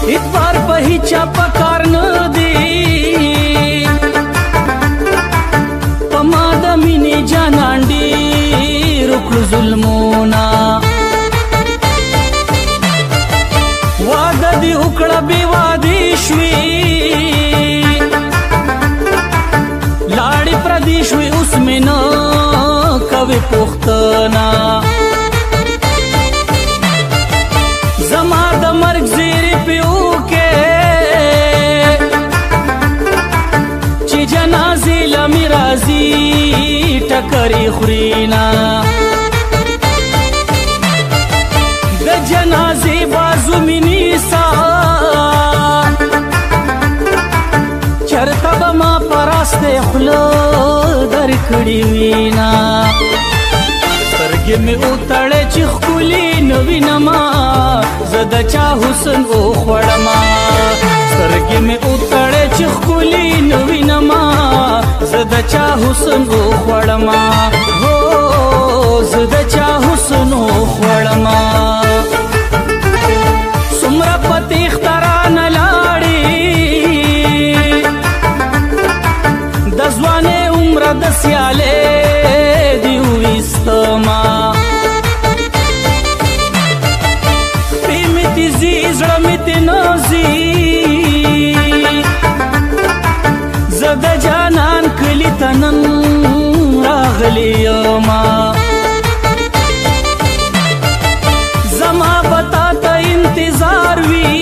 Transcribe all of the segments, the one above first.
اعتبار په هیچا پکار نه دی په ما د مینې جانان ډېر وکړو ظلمونه واده دې وکړه بې وادې شوې لاړې پردې شوې اوس مې نه کوې پوښتنه زما د مرګ زیرې پې وکې چې جنازې له مې راځي ټکرې خورېنه د جنازې بازو مې نیسه چرته به ما په راستې خوله درکړې وینا سترګې مې وتړې چې ښکلي نه وینمه زه د چا حسن وخوړمه سترګې مې وتړې چې ښکلي نه وینمه زه د چا حسن وخوړمه هو زه د چا حسن وخوړمه څومره په تېښته رانه لاړې د ځوانۍ عمره د سیالۍ دې وویستمه پې مې دې ځي زړه مې دې نه ځي زه د جانان کلي ته نن راغلی یمه زما به تا ته انتظار وي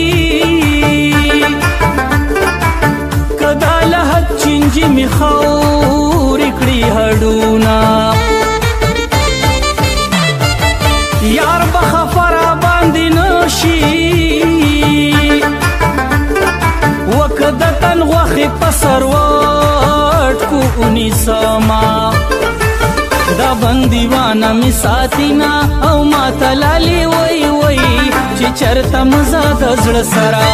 که دا له حد چینجي مې خاورې کړي هډونه یار به خفه را باندې نه شي و که د تن غوښې په سروټکو ونیسمه دا بندیوانه مې ساتینا او ماته لالې وای وای چې چرته مزه د زړه سره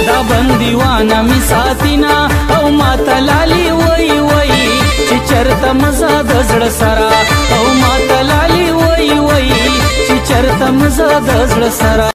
دا بندیوانه مې ساتینا او ماته لالې وای وای چې چرته مزه د زړه سره او ماته لالې وای وای چې چرته مزه د زړه سره